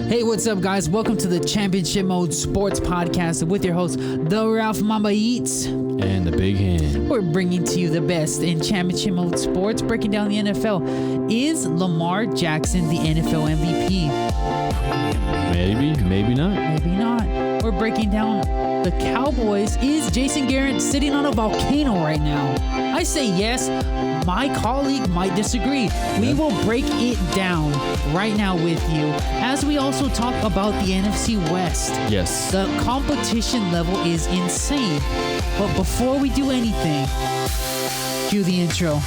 Hey, what's up, guys? Welcome to the Championship Mode Sports Podcast with your host, the Ralph Mamba Eats. And the Big Hand. We're bringing to you the best in Championship Mode Sports, breaking down the NFL. Is Lamar Jackson the NFL MVP? Maybe not. Maybe not. We're breaking down the Cowboys. Is Jason Garrett sitting on a volcano right now? I say yes. My colleague might disagree. We will break it down right now with you as we also talk about the NFC West. Yes. The competition level is insane. But before we do anything, cue the intro.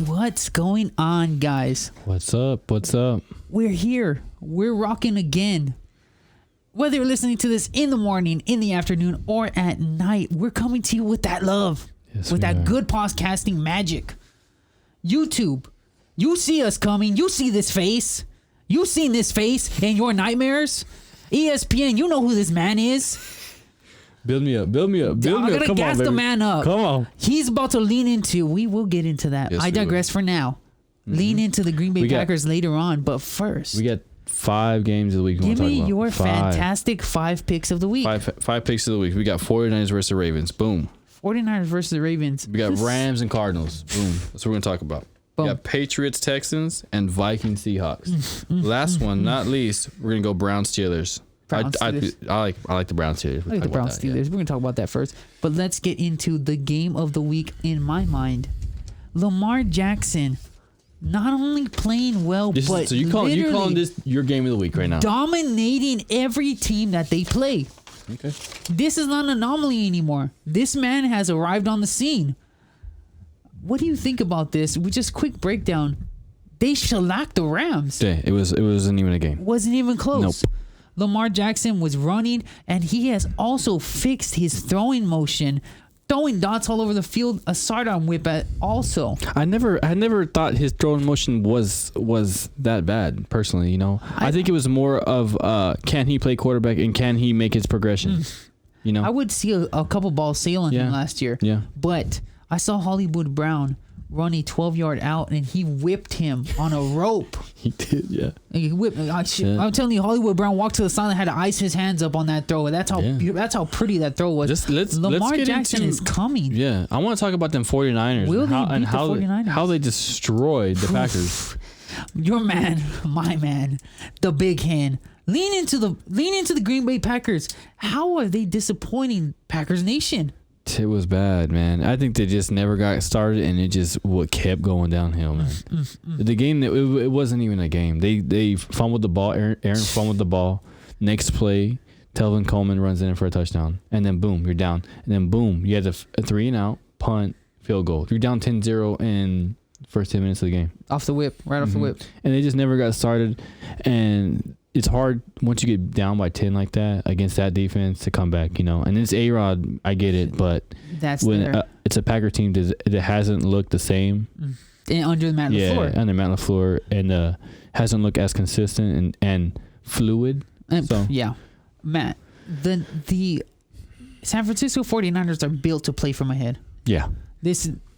What's going on, guys? What's up? We're here. We're rocking again. Whether you're listening to this in the morning, in the afternoon, or at night, we're coming to you with that love, with that good podcasting magic. YouTube, you see us coming. You see this face. You've seen this face in your nightmares. ESPN, you know who this man is. Build me up. I'm gonna gas the man up. Come on. He's about to lean into. We will get into that. Yes, I digress for now. Lean into the Green Bay Packers later on, but first, we got 5 games of the week. Give me your fantastic 5 picks of the week. Five picks of the week. We got 49ers versus the Ravens. Boom. 49ers versus the Ravens. We got Rams and Cardinals. Boom. That's what we're gonna talk about. Boom. We got Patriots, Texans, and Vikings, Seahawks. Last one, not least, we're gonna go Browns, Steelers. I like the Browns Steelers. I like the Browns Steelers. We're gonna talk about that first, but let's get into the game of the week. In my mind, Lamar Jackson not only playing well, but so you calling this your game of the week right now? Dominating every team that they play. Okay. This is not an anomaly anymore. This man has arrived on the scene. What do you think about this? We just quick breakdown. They shellacked the Rams. Yeah, it wasn't even a game. Wasn't even close. Nope. Lamar Jackson was running, and he has also fixed his throwing motion, throwing dots all over the field. A sidearm whip also. I never thought his throwing motion was that bad. Personally, you know, I think it was more of can he play quarterback and can he make his progression? You know, I would see a couple balls sailing him last year. Yeah, but I saw Hollywood Brown run a 12-yard out, and he whipped him on a rope. He did, yeah. He whipped. I'm telling you, Hollywood Brown walked to the side and had to ice his hands up on that throw. That's how pretty that throw was. Lamar Jackson is coming. Yeah, I want to talk about them 49ers how they destroyed the Packers. Your man, my man, the Big Hand. Lean into the Green Bay Packers. How are they disappointing Packers Nation? It was bad, man. I think they just never got started, and it just kept going downhill, man. The game, it wasn't even a game. They fumbled the ball. Aaron fumbled the ball. Next play, Telvin Coleman runs in for a touchdown, and then boom, you're down. And then boom, you had a 3-and-out, punt, field goal. You're down 10-0 in first 10 minutes of the game. Off the whip, off the whip. And they just never got started, and it's hard once you get down by 10 like that against that defense to come back, you know. And it's A-Rod, I get it, but when it's a Packer team that hasn't looked the same. And under the Matt LaFleur. Yeah, under Matt LaFleur, and hasn't looked as consistent and fluid. Matt, the San Francisco 49ers are built to play from ahead. Yeah.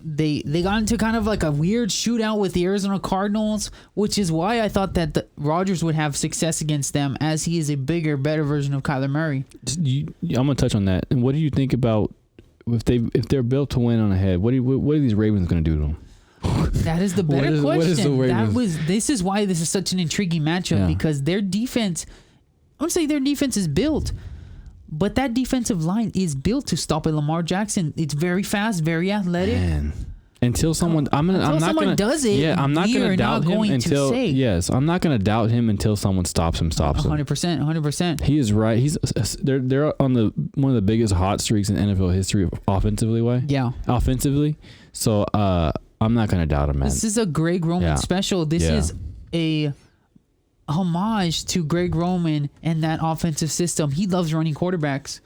They got into kind of like a weird shootout with the Arizona Cardinals, which is why I thought that Rodgers would have success against them, as he is a bigger, better version of Kyler Murray. I'm gonna touch on that. And what do you think about if they're built to win on ahead? What are these Ravens gonna do to them? That is the better question. What is the Ravens? This is why this is such an intriguing matchup, because their defense, I would say their defense is built. But that defensive line is built to stop a Lamar Jackson. It's very fast, very athletic. Man. Until someone, I'm not gonna does it. Yeah, I'm not gonna doubt him until. Yes, I'm not gonna doubt him until someone stops him. 100%. He is right. They're on one of the biggest hot streaks in NFL history offensively. Yeah. Offensively. So I'm not gonna doubt him, man. This is a Greg Roman special. This is a homage to Greg Roman and that offensive system. He loves running quarterbacks.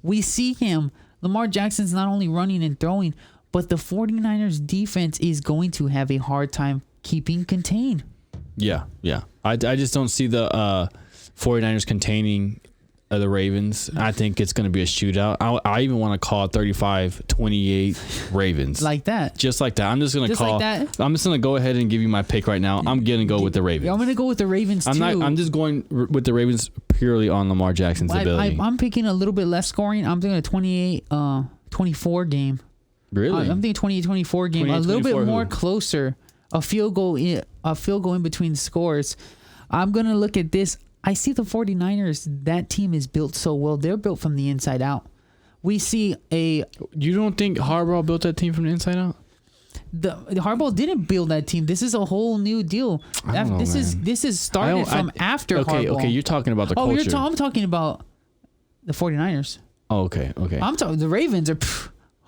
We see him. Lamar Jackson's not only running and throwing, but the 49ers defense is going to have a hard time keeping contained. Yeah. I just don't see the 49ers containing the Ravens. I think it's going to be a shootout. I even want to call it 35-28 Ravens. Like that. Just like that. I'm just going to call. Like that? I'm just going to go ahead and give you my pick right now. I'm going to go with the Ravens. I'm going to go with the Ravens too. I'm just going with the Ravens purely on Lamar Jackson's ability. I'm picking a little bit less scoring. I'm thinking a 28-24 game. Really? I'm thinking 28-24 game. A little bit more closer. A field goal in between scores. I'm going to look at this. I see the 49ers, that team is built so well. They're built from the inside out. We see You don't think Harbaugh built that team from the inside out? The Harbaugh didn't build that team. This is a whole new deal. This is started from after Harbaugh. Okay, you're talking about the culture. I'm talking about the 49ers. Oh, okay. I'm talking the Ravens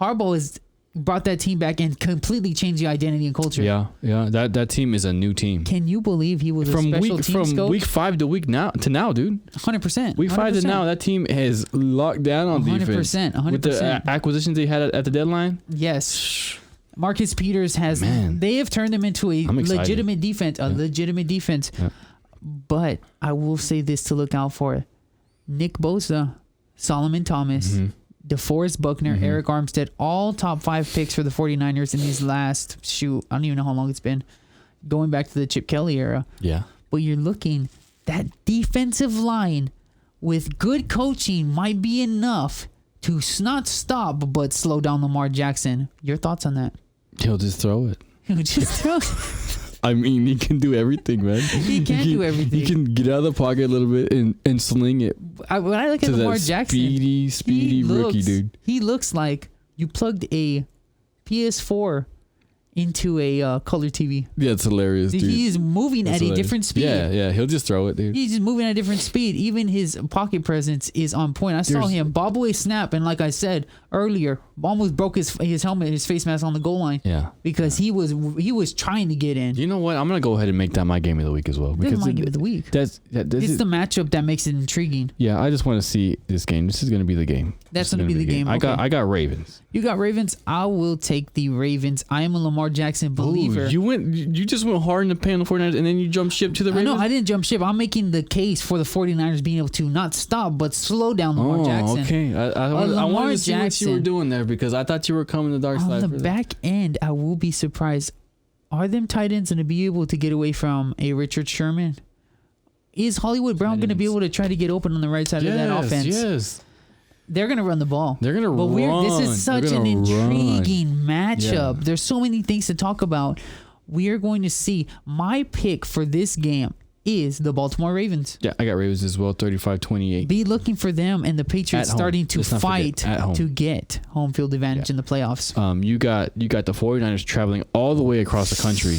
Harbaugh has brought that team back and completely changed the identity and culture. Yeah. That team is a new team. Can you believe he was a special teams coach? Week 5 to now, dude? 100%. Week 5 to now, that team has locked down on 100%, defense. 100%. With the acquisitions they had at the deadline. Yes. Marcus Peters they have turned them into a legitimate defense. Legitimate defense. Yeah. But I will say this to look out for: Nick Bosa, Solomon Thomas, DeForest Buckner, Eric Armstead, all top 5 picks for the 49ers in these last, I don't even know how long it's been, going back to the Chip Kelly era. Yeah. But you're looking, that defensive line with good coaching might be enough to not stop, but slow down Lamar Jackson. Your thoughts on that? He'll just throw it. Just throw it. I mean, he can do everything, man. He can do everything. He can get out of the pocket a little bit and sling it. When I look at Lamar Jackson, speedy rookie, dude. He looks like you plugged a PS4 into a color TV. Yeah, it's hilarious, dude. He's moving at a different speed. Yeah. He'll just throw it, dude. He's just moving at a different speed. Even his pocket presence is on point. I saw him bob away snap, and like I said earlier, almost broke his helmet, his face mask on the goal line. Yeah, because he was trying to get in. You know what? I'm gonna go ahead and make that my game of the week as well. Because my game of the week. It's the matchup that makes it intriguing. Yeah, I just want to see this game. This is gonna be the game. That's gonna be the game. Okay. I got Ravens. You got Ravens. I will take the Ravens. I am a Lamar Jackson believer. You just went hard in the paint on the 49ers and then you jumped ship to the Ravens? No, I didn't jump ship. I'm making the case for the 49ers being able to not stop but slow down Lamar Jackson. Okay. I wanted to see what you were doing there because I thought you were coming the dark side. On the back end, I will be surprised. Are them tight ends going to be able to get away from a Richard Sherman? Is Hollywood Brown going to be able to try to get open on the right side of that offense? Yes. They're going to run the ball. They're going to run. This is such an intriguing matchup. Yeah. There's so many things to talk about. We are going to see. My pick for this game is the Baltimore Ravens. Yeah, I got Ravens as well, 35-28. Be looking for them and the Patriots starting to fight to get home field advantage in the playoffs. You got the 49ers traveling all the way across the country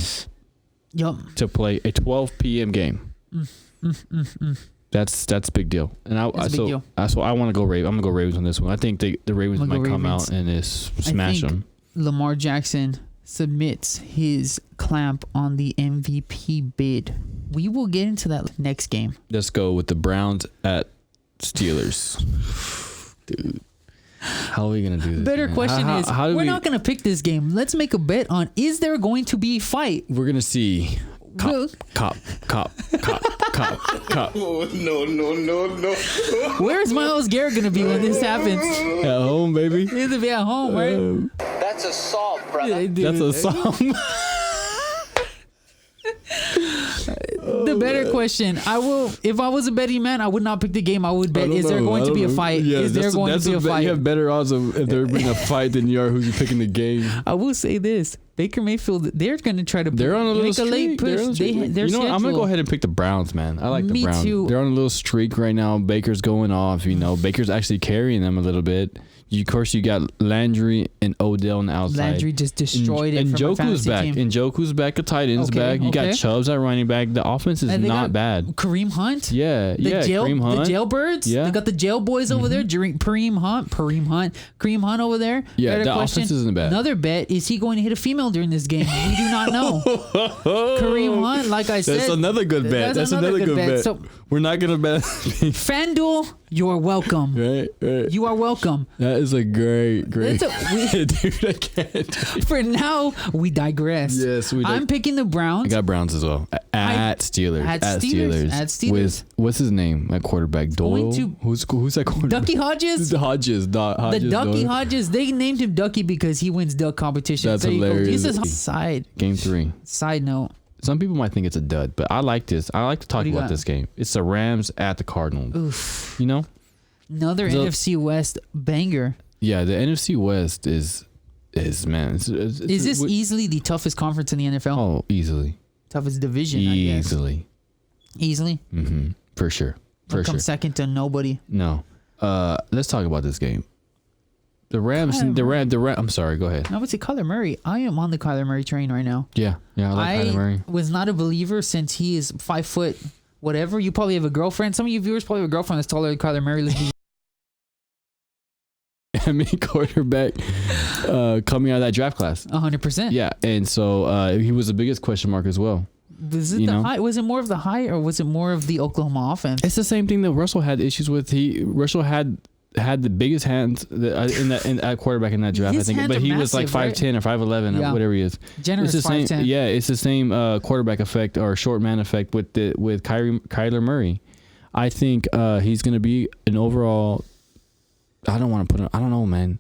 to play a 12 p.m. game. That's a big deal. And I want to go Ravens. I'm going to go Ravens on this one. I think the Ravens might come out and just smash them. Lamar Jackson submits his clamp on the MVP bid. We will get into that next game. Let's go with the Browns at Steelers. Dude, how are we going to do this? Better question is, we're not going to pick this game. Let's make a bet on, is there going to be a fight? We're going to see cop. Oh, no. Where's Myles Garrett going to be when this happens? At home, baby. He's going to be at home, right? That's assault, brother. That's assault. The better question, if I was a betting man, I would not pick the game. I would bet, is there going to be a fight? Yeah, is there going to be a fight? You have better odds of if there being a fight than you are who's picking the game. I will say this. Baker Mayfield, they're going to try to they're on a little streak. Late push. You know what? I'm going to go ahead and pick the Browns, man. I like the Browns. Too. They're on a little streak right now. Baker's going off. Baker's actually carrying them a little bit. Of course, you got Landry and Odell on the outside. Landry just destroyed it. And from Njoku's back. Team. Njoku's back. The tight end's back. You got Chubbs at running back. The offense is not bad. Kareem Hunt. Yeah. Kareem Hunt. The Jailbirds. Yeah. They got the Jail Boys over there. Kareem Hunt over there. Yeah, the offense isn't bad. Another bet, is he going to hit a female during this game? We do not know. Kareem Hunt, like I said. That's another good bet. That's another good bet. So, we're not going to bet. FanDuel, you're welcome. Right. You are welcome. That is a great. Dude, I can't. For now, we digress. Yes, we I'm picking the Browns. I got Browns as well. At Steelers. At Steelers. With, what's his name? My quarterback, Doyle? Who's that quarterback? Ducky Hodges? The Hodges. The Ducky Hodges. They named him Ducky because he wins duck competition. That's hilarious. This is Game 3. Side note. Some people might think it's a dud, but I like this. I like to talk about this game. It's the Rams at the Cardinals. Oof. You know? Another NFC West banger. Yeah, the NFC West is man. Is this easily the toughest conference in the NFL? Oh, easily. Toughest division, Easily. I guess. Easily? Mm-hmm. For sure. Come second to nobody. No. Let's talk about this game. The Rams, I'm sorry, go ahead. I would say Kyler Murray. I am on the Kyler Murray train right now. Yeah, I like Kyler Murray. I was not a believer since he is 5 foot whatever. You probably have a girlfriend. Some of you viewers probably have a girlfriend that's taller than Kyler Murray. I mean, quarterback coming out of that draft class. 100%. Yeah, and so he was the biggest question mark as well. Was it the height? Was it more of the height or was it more of the Oklahoma offense? It's the same thing that Russell had issues with. Russell had the biggest hands at quarterback in that draft, I think, but he was like 5'10" or 5'11" or whatever he is. Generous it's the 5'10". same. Yeah, it's the same quarterback effect or short man effect with Kyler Murray. I think he's going to be an overall. I don't know, man.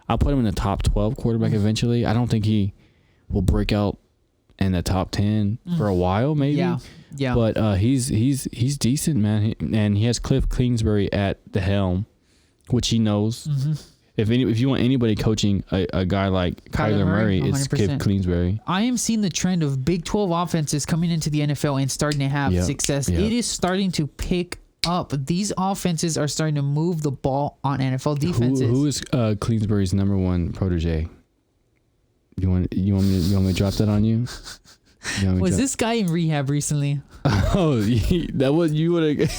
I'll put him in the top 12 quarterback eventually. I don't think he will break out in the top 10 for a while, maybe. Yeah. But he's decent, man, and he has Cliff Kingsbury at the helm, which he knows. Mm-hmm. If you want anybody coaching a guy like Kyler Murray, it's Cliff Kingsbury. I am seeing the trend of Big 12 offenses coming into the NFL and starting to have success. Yep. It is starting to pick up. These offenses are starting to move the ball on NFL defenses. Who is Kingsbury's number one protege? You want me to drop that on you? Was this guy in rehab recently? Oh, that was you would have.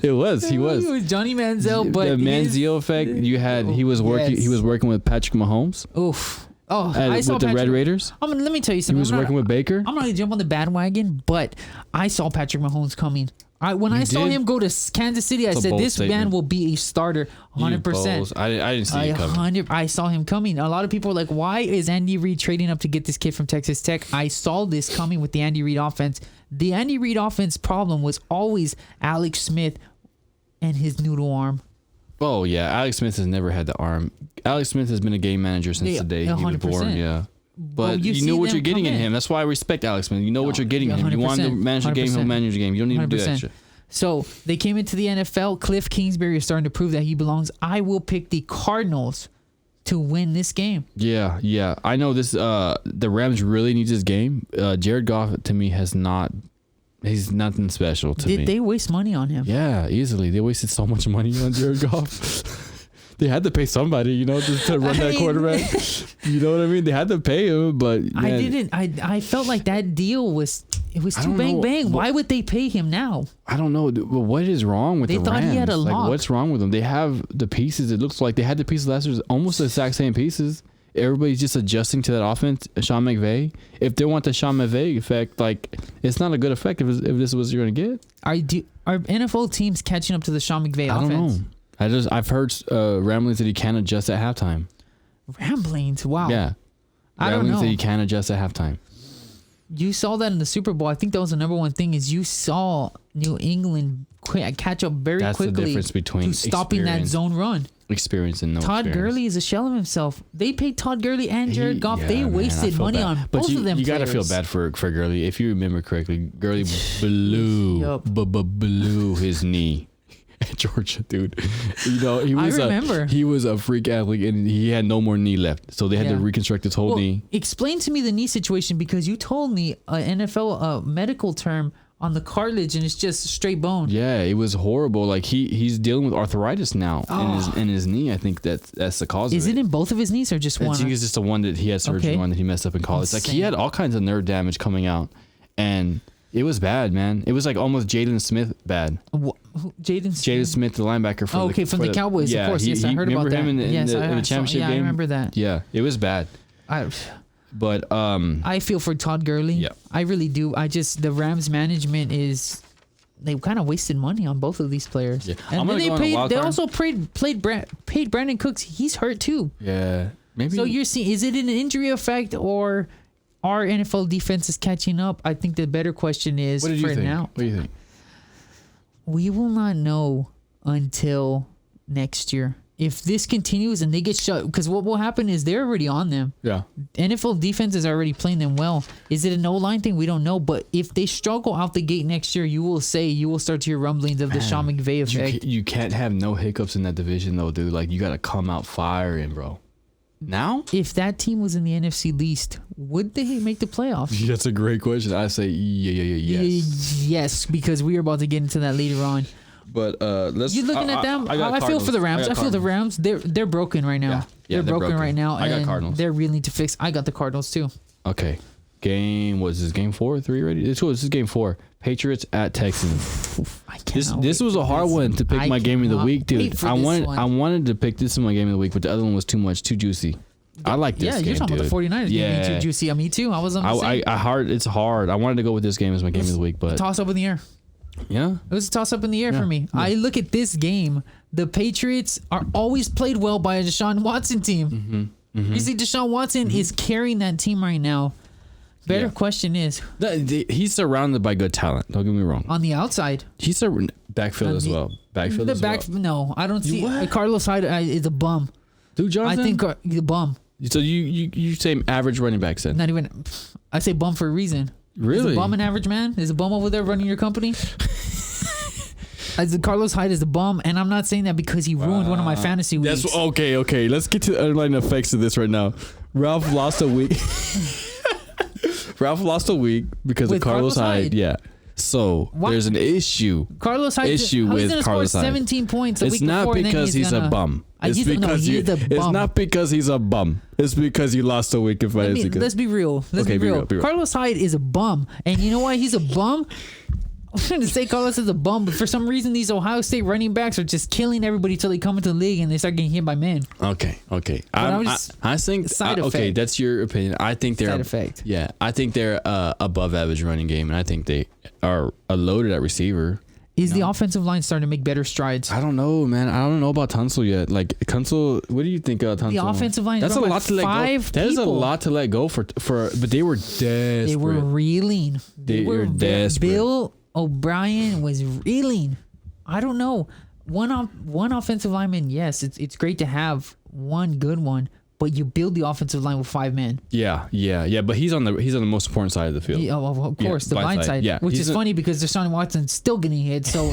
He was. He was Johnny Manziel, but the Manziel effect. You had. He was working. Yes. He was working with Patrick Mahomes. Oof. Oh, I saw with the Red Raiders. Let me tell you something. He was working with Baker. I'm not gonna jump on the bandwagon, but I saw Patrick Mahomes coming. When I saw him go to Kansas City, I said this man will be a starter, 100%. I didn't see it coming. I saw him coming. A lot of people were like, "Why is Andy Reid trading up to get this kid from Texas Tech?" I saw this coming with the Andy Reid offense. The Andy Reid offense problem was always Alex Smith and his noodle arm. Oh yeah, Alex Smith has never had the arm. Alex Smith has been a game manager since the day he was born. Yeah. But you know what you're getting in him. That's why I respect Alex Smith. You know what you're getting in him. You want him to manage the game, he'll manage the game. You don't need to do that shit. So they came into the NFL. Cliff Kingsbury is starting to prove that he belongs. I will pick the Cardinals to win this game. Yeah. I know this. The Rams really need this game. Jared Goff to me he's nothing special to me. Did they waste money on him? Yeah, easily. They wasted so much money on Jared Goff. They had to pay somebody, just to run that quarterback. You know what I mean? They had to pay him, but man, I felt like that deal was too bang. Why would they pay him now? I don't know. But what is wrong with the Rams? They thought he had a lock. What's wrong with them? They have the pieces. It looks like they had the pieces last year, almost the exact same pieces. Everybody's just adjusting to that offense. Sean McVay. If they want the Sean McVay effect, it's not a good effect if this is what you're going to get. Are NFL teams catching up to the Sean McVay offense? I don't know. I've heard ramblings that he can't adjust at halftime. Ramblings? Wow. Yeah. I don't know. Ramblings that he can't adjust at halftime. You saw that in the Super Bowl. I think that was the number one thing is you saw New England catch up very quickly. That's the difference between to stopping that zone run. Experience and no Todd experience. Gurley is a shell of himself. They paid Todd Gurley and Jared Goff. They wasted money on both of them. You got to feel bad for Gurley. If you remember correctly, Gurley blew his knee at Georgia, dude. He was a freak athlete and he had no more knee left. So they had to reconstruct his whole knee. Explain to me the knee situation because you told me an NFL medical term on the cartilage and it's just straight bone. Yeah, it was horrible. Like he's dealing with arthritis now in his knee. I think that's the cause of it. Is it in both of his knees or just one? I think it's just the one that he had surgery on that he messed up in college. Insane. Like he had all kinds of nerve damage coming out and it was bad, man. It was like almost Jaden Smith bad. Jaden Smith, the linebacker from the Cowboys, of course. Yes, I heard about that. Remember him in the championship game? I remember that. Yeah, it was bad. But I feel for Todd Gurley. Yeah. I really do. The Rams management they've kind of wasted money on both of these players. Yeah. And then they also paid Brandon Cooks. He's hurt too. Yeah. Maybe. So you're seeing, is it an injury effect or our NFL defense is catching up? I think the better question is what did you think? now. What do you think? We will not know until next year. If this continues and they get shut, because what will happen is they're already on them. Yeah. NFL defense is already playing them well. Is it an O-line thing? We don't know. But if they struggle out the gate next year, you will start to hear rumblings of the Sean McVay effect. You can't have no hiccups in that division, though, dude. Like, you got to come out firing, bro. Now? If that team was in the NFC least, would they make the playoffs? That's a great question. I say yes. Yes, because we are about to get into that later on. But let's. You're looking at them. I feel for the Rams. I feel the Rams. They're broken right now. Yeah, they're broken right now. I got Cardinals. They're really need to fix. I got the Cardinals too. Okay. Was this game 4 or 3 already? This is game 4. Patriots at Texans. This was a hard one to pick my game of the week, dude. I wanted to pick this as my game of the week, but the other one was too juicy. I like this game, you're talking dude. about the 49ers game being too juicy. Me too. I was on the same. It's hard. I wanted to go with this game as my game of the week, but toss up in the air. Yeah. It was a toss up in the air for me. Yeah. I look at this game. The Patriots are always played well by a Deshaun Watson team. Mm-hmm. You see, Deshaun Watson is carrying that team right now. Better question is, he's surrounded by good talent. Don't get me wrong. On the outside, he's a backfield as well. No, I don't see. Carlos Hyde is a bum. Dude, Jonathan? I think he's a bum. So you say average running backs then? Not even. I say bum for a reason. Really? Is a bum an average man? Is a bum over there running your company? Carlos Hyde is a bum, and I'm not saying that because he ruined one of my fantasy weeks. That's okay. Let's get to the underlying effects of this right now. Ralph lost a week. Ralph lost a week because of Carlos Hyde. Yeah. So there's an issue. Carlos Hyde with Carlos Hyde. 17 points. It's not because he's a bum. It's not because he's a bum. It's because he lost a week. Let's be real. Be real. Carlos Hyde is a bum, and you know why he's a bum? I'm trying to say Carlos is a bum, but for some reason these Ohio State running backs are just killing everybody till they come into the league and they start getting hit by men. Okay. I think side effect. Okay, that's your opinion. I think they're side effect. Yeah, I think they're above average running game, and I think they are loaded at receiver. Is the offensive line starting to make better strides? I don't know, man. I don't know about Tunsil yet. Like Tunsil, what do you think of Tunsil? The offensive line. That's a lot to let go. That is a lot to let go for. But they were desperate. They were reeling. They were desperate. Bill O'Brien was reeling. I don't know. One offensive lineman. Yes, it's great to have one good one, but you build the offensive line with 5 men. Yeah. But he's on the most important side of the field. Yeah, well, of course, the blind side. Yeah, which is funny because Deshaun Watson's still getting hit. So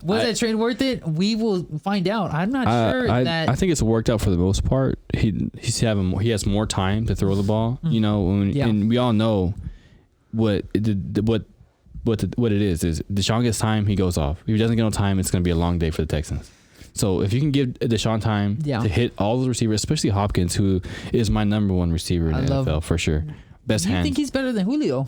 was that trade worth it? We will find out. I'm not sure that. I think it's worked out for the most part. He has more time to throw the ball. Mm-hmm. You know, and we all know what it is Deshaun gets time, he goes off. If he doesn't get no time, it's going to be a long day for the Texans. So if you can give Deshaun time to hit all the receivers, especially Hopkins, who is my number 1 receiver in the NFL for sure. Best hand. You think he's better than Julio?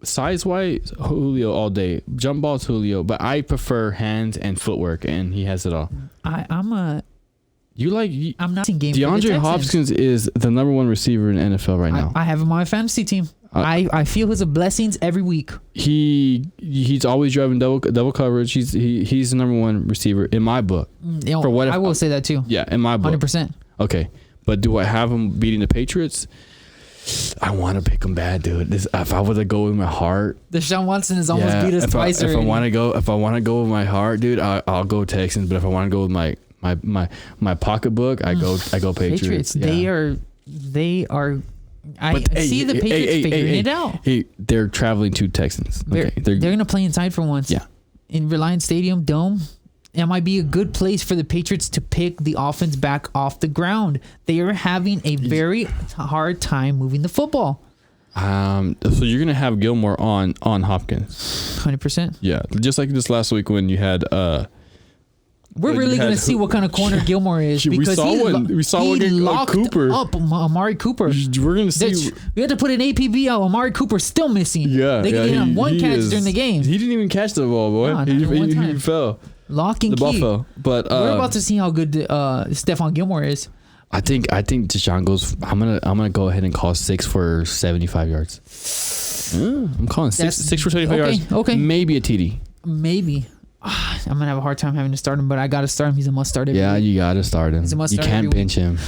Size-wise, Julio all day. Jump balls, Julio. But I prefer hands and footwork, and he has it all. I'm not in game. DeAndre Hopkins is the number 1 receiver in the NFL right now. I have him on my fantasy team. I feel his blessings every week. He's always driving double coverage. He's the number 1 receiver in my book. I will say that too. Yeah, in my book. 100%. Okay, but do I have him beating the Patriots? I want to pick him bad, dude. If I were to go with my heart, Deshaun Watson has almost beat us twice already. If I want to go with my heart, dude, I'll go Texans. But if I want to go with my pocketbook, I go Patriots. Yeah. They are. I see the Patriots figuring it out. They're traveling to Texans. Okay. They're going to play inside for once. Yeah. In Reliance Stadium Dome. It might be a good place for the Patriots to pick the offense back off the ground. They are having a very hard time moving the football. So you're going to have Gilmore on Hopkins. 100%. Yeah. Just like this last week when you had we're really going to see what kind of corner Gilmore is because we saw one locked Cooper up Amari Cooper. We're going to see. We had to put an APB out. Amari Cooper still missing. Yeah, they had one catch during the game. He didn't even catch the ball, boy. No, he fell. Lock and key. The ball fell. But we're about to see how good Stephon Gilmore is. I think Deshaun goes. I'm gonna go ahead and call 6 for 75 yards. I'm calling 6 for 75 yards. Okay. Maybe a TD. Maybe. I'm gonna have a hard time having to start him, but I gotta start him. He's a must start. Yeah, you gotta start him. You can't bench him.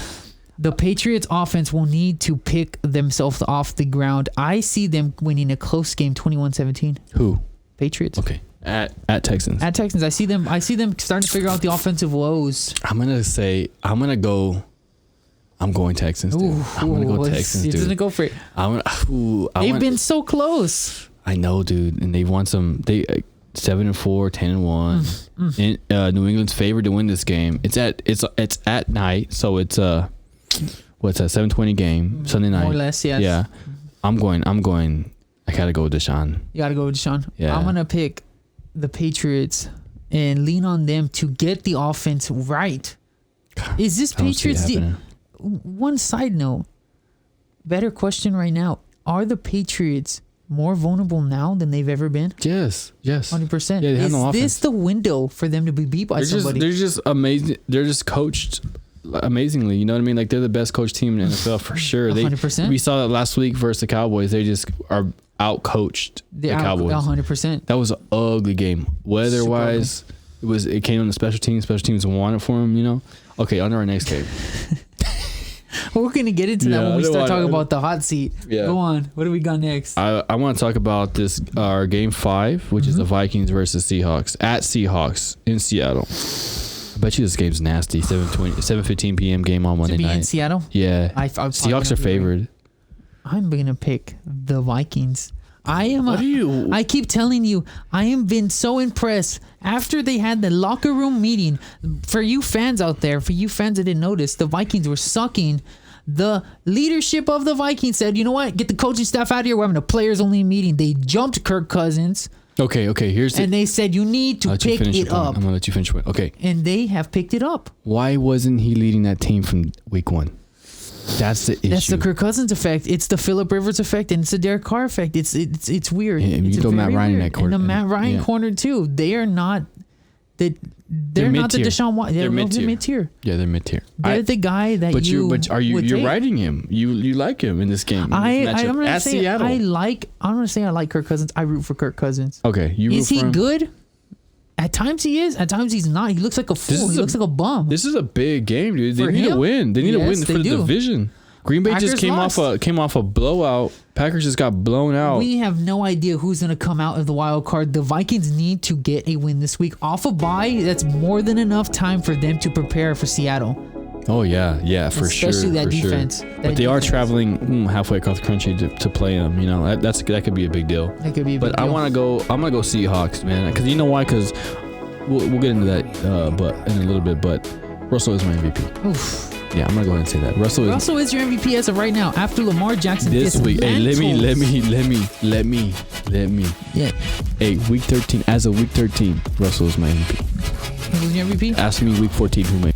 The Patriots offense will need to pick themselves off the ground. I see them winning a close game, 21-17. Who? Patriots. Okay. At Texans. At Texans. I see them starting to figure out the offensive woes. I'm going Texans, dude. I'm gonna go Texans, dude. He doesn't go for it. They've been so close. I know, dude, and they've won some. 7-4, 10-1. And New England's favored to win this game. It's at night, so it's what's that? 7:20 game, Sunday night. More or less, yes. Yeah, I'm going. I gotta go with Deshaun. You gotta go with Deshaun. Yeah. I'm gonna pick the Patriots and lean on them to get the offense right. Is this Patriots? One side note, better question right now: are the Patriots more vulnerable now than they've ever been? Yes. 100%. Yeah, they have no offense. Is this the window for them to be beat by somebody? They're just amazing. They're just coached amazingly. You know what I mean? Like, they're the best coach team in the NFL for sure. 100%. We saw that last week versus the Cowboys. They just are out-coached the Cowboys. 100%. That was an ugly game. Weather-wise, it came on the special teams. Special teams wanted for them, you know? Okay, on to our next game. We're going to get into that when we start talking about the hot seat. Yeah. Go on. What do we got next? I want to talk about this, our game 5, which is the Vikings versus Seahawks. At Seahawks in Seattle. I bet you this game's nasty. 7:15 p.m. game on Monday night. To be in Seattle? Yeah. Seahawks are favored. I'm going to pick the Vikings. I keep telling you, I have been so impressed after they had the locker room meeting. For you fans out there, for you fans that didn't notice, the Vikings were sucking. The leadership of the Vikings said, you know what? Get the coaching staff out of here. We're having a players only meeting. They jumped Kirk Cousins. Okay. And they said, you need to pick it up. I'm going to let you finish. Okay. And they have picked it up. Why wasn't he leading that team from week 1? That's the issue. That's the Kirk Cousins effect. It's the Phillip Rivers effect, and it's the Derek Carr effect. It's weird. Yeah, you go Matt Ryan in that corner. And the Matt Ryan corner too. They are not. They're not the Deshaun Watson. They're mid-tier. Yeah, they're mid-tier. They're the guy that you're riding him. You like him in this game. I'm gonna say Seattle. I'm gonna say I like Kirk Cousins. I root for Kirk Cousins. Okay, is he good? At times he is. At times he's not. He looks like a fool. He looks like a bum. This is a big game, dude. They need to win. They need to win for the division. Green Bay just came off a blowout. Packers just got blown out. We have no idea who's going to come out of the wild card. The Vikings need to get a win this week. Off a bye, that's more than enough time for them to prepare for Seattle. Oh, yeah, for sure. Especially that defense. Sure. But they are traveling halfway across the country to play them. You know, that could be a big deal. That could be a big deal. I'm going to go Seahawks, man. Because you know why? Because we'll get into that but in a little bit. But Russell is my MVP. Oof. Yeah, I'm gonna go ahead and say that. Russell is your MVP as of right now. After Lamar Jackson this week. Hey, let me. Yeah. Hey, week 13. As of week 13, Russell is my MVP. Who's your MVP? Ask me week 14 who my